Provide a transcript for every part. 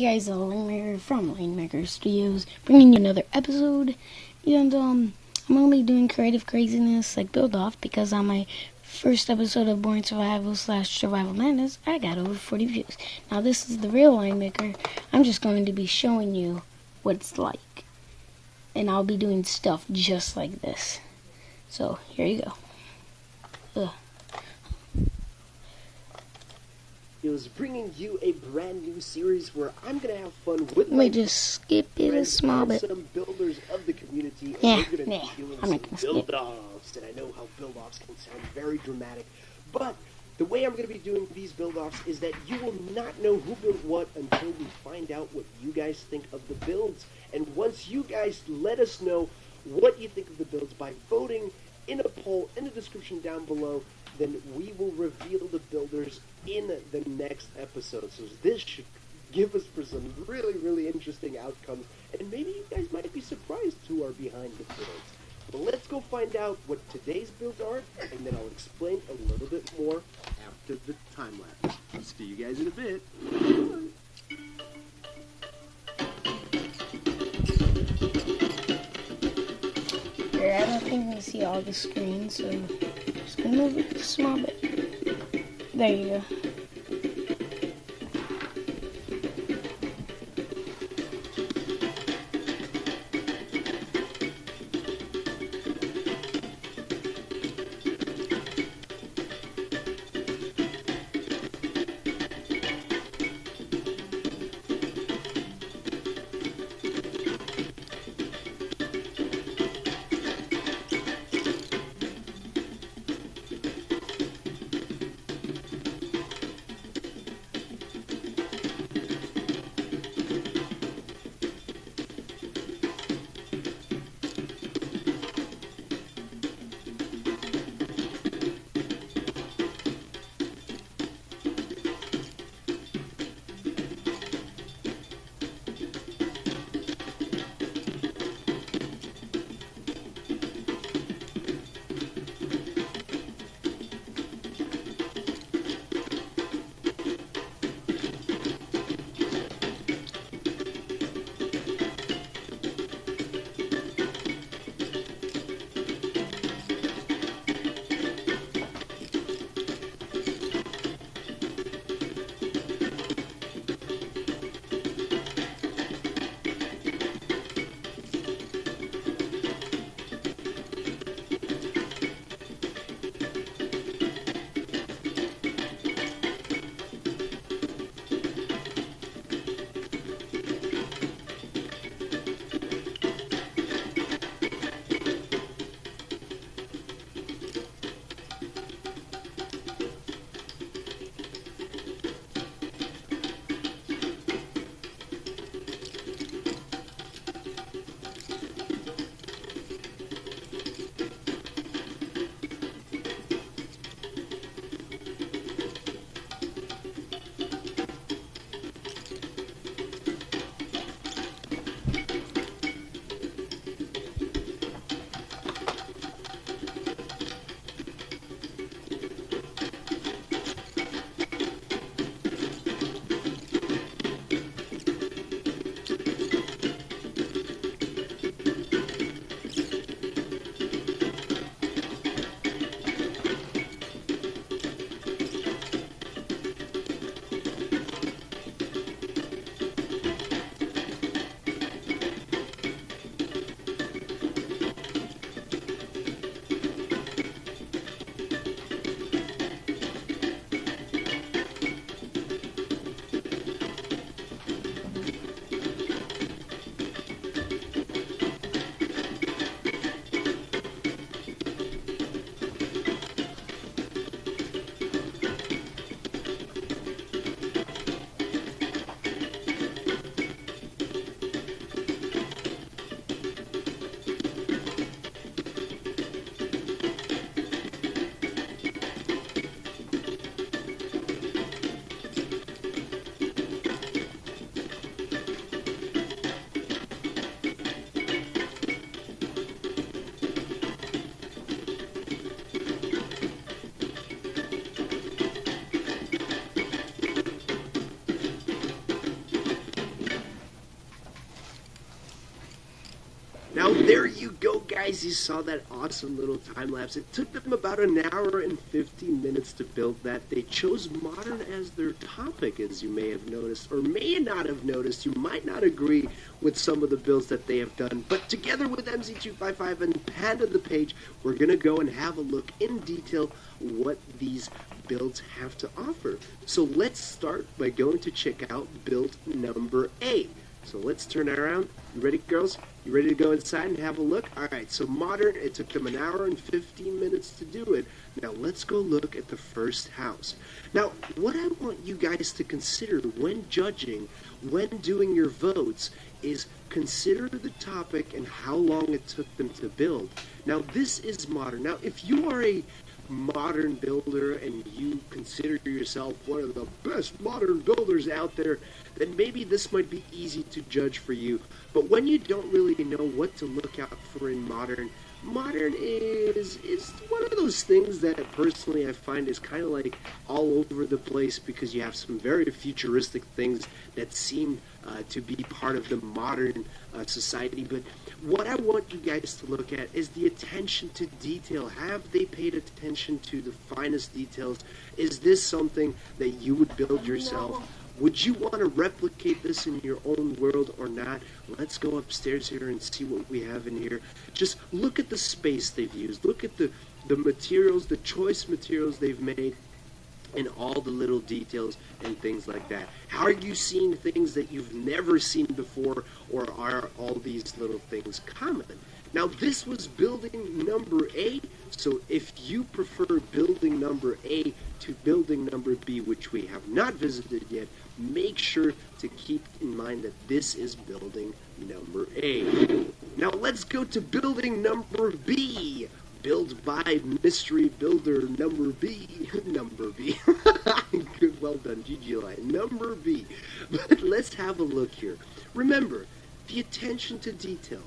Hey guys, LionMaker from LionMaker Studios, bringing you another episode. And I'm only doing creative craziness like build off because on my first episode of Boring Survival / Survival Madness, I got over 40 views. Now this is the real LionMaker. I'm just going to be showing you what it's like, and I'll be doing stuff just like this. So here you go. Is bringing you a brand new series where I'm gonna have fun with Let me just skip it a small bit. some builders of the community, and Yeah, we're gonna yeah, be doing I'm not gonna some skip. build-offs. And I know how build-offs can sound very dramatic, but the way I'm gonna be doing these build-offs is that you will not know who built what until we find out what you guys think of the builds. And once you guys let us know what you think of the builds by voting in a poll in the description down below, then we will reveal the builders in the next episode. So this should give us for some really, really interesting outcomes, and maybe you guys might be surprised who are behind the builds. But let's go find out what today's builds are, and then I'll explain a little bit more after the time lapse. I'll see you guys in a bit. Here, I don't think we see all the screens, so just gonna move it a small bit. There you go. There you go, guys. You saw that awesome little time lapse. It took them about an hour and 15 minutes to build that. They chose modern as their topic, as you may have noticed, or may not have noticed. You might not agree with some of the builds that they have done, but together with MZ255 and Panda the Page, we're going to go and have a look in detail what these builds have to offer. So let's start by going to check out build number 8. So let's turn it around. You ready, girls? You ready to go inside and have a look? Alright, so modern, it took them an hour and 15 minutes to do it. Now let's go look at the first house. Now, what I want you guys to consider when judging, when doing your votes, is consider the topic and how long it took them to build. Now, this is modern. Now, if you are a modern builder and you consider yourself one of the best modern builders out there, then maybe this might be easy to judge for you. But when you don't really know what to look out for in modern is one of those things that personally I find is kind of like all over the place, because you have some very futuristic things that seem to be part of the modern society. But what I want you guys to look at is the attention to detail. Have they paid attention to the finest details? Is this something that you would build yourself? Would you want to replicate this in your own world or not? Let's go upstairs here and see what we have in here. Just look at the space they've used. Look at the materials, the choice materials they've made, and all the little details and things like that. How are you seeing things that you've never seen before, or are all these little things common? Now, this was building number A, so if you prefer building number A to building number B, which we have not visited yet, make sure to keep in mind that this is building number A. Now, let's go to building number B. Built by Mystery Builder number B. Number B. Good, well done, GG Lion. Number B. But let's have a look here. Remember, the attention to detail.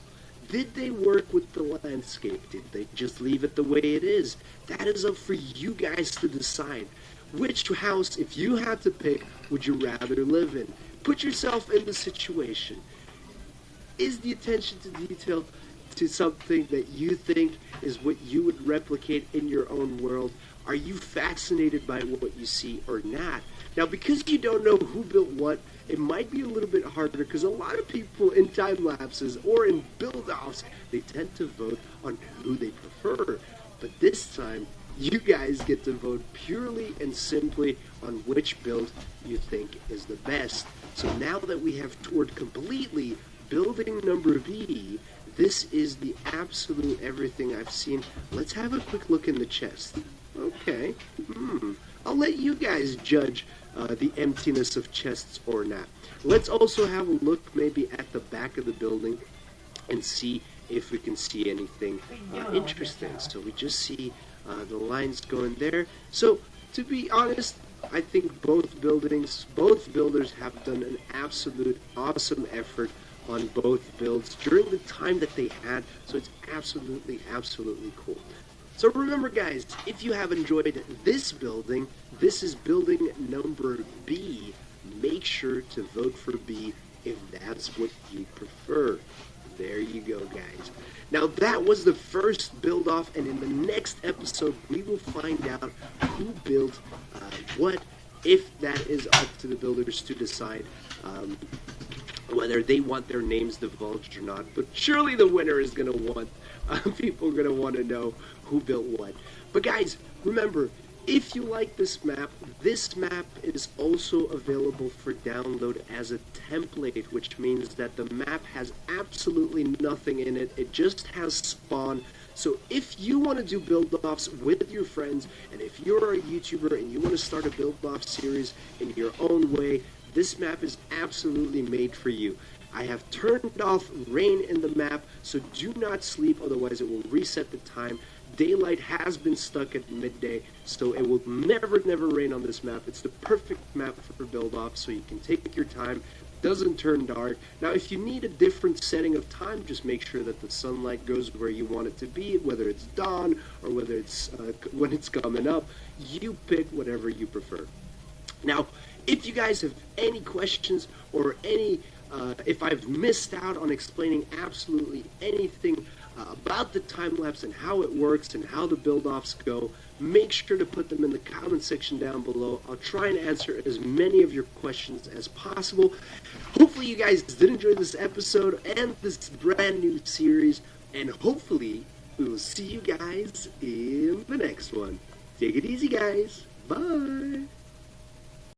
Did they work with the landscape? Did they just leave it the way it is? That is up for you guys to decide. Which house, if you had to pick, would you rather live in? Put yourself in the situation. Is the attention to detail to something that you think is what you would replicate in your own world? Are you fascinated by what you see or not? Now, because you don't know who built what, it might be a little bit harder, because a lot of people in time lapses or in build-offs, they tend to vote on who they prefer. But this time, you guys get to vote purely and simply on which build you think is the best. So now that we have toured completely building number B, this is the absolute everything I've seen. Let's have a quick look in the chest. Okay. I'll let you guys judge the emptiness of chests or not. Let's also have a look maybe at the back of the building and see if we can see anything interesting. So we just see the lines going there. So to be honest, I think both builders have done an absolute awesome effort on both builds during the time that they had, so it's absolutely cool. So remember, guys, if you have enjoyed this building, this is building number B. Make sure to vote for B if that's what you prefer. There you go, guys. Now, that was the first build-off, and in the next episode, we will find out who built what, if that is up to the builders to decide whether they want their names divulged or not. But surely the winner is going to want, people are going to want to know who built what. But guys, remember, if you like this map is also available for download as a template, which means that the map has absolutely nothing in it. It just has spawn. So if you want to do build-offs with your friends, and if you're a YouTuber and you want to start a build-off series in your own way, this map is absolutely made for you. I have turned off rain in the map, so do not sleep, otherwise it will reset the time. Daylight has been stuck at midday, so it will never rain on this map. It's the perfect map for build-off, so you can take your time. Doesn't turn dark. Now, if you need a different setting of time, just make sure that the sunlight goes where you want it to be, whether it's dawn or whether it's when it's coming up. You pick whatever you prefer. Now, if you guys have any questions or any If I've missed out on explaining absolutely anything about the time lapse and how it works and how the build offs go, make sure to put them in the comment section down below. I'll try and answer as many of your questions as possible. Hopefully you guys did enjoy this episode and this brand new series, and hopefully we will see you guys in the next one. Take it easy, guys. Bye.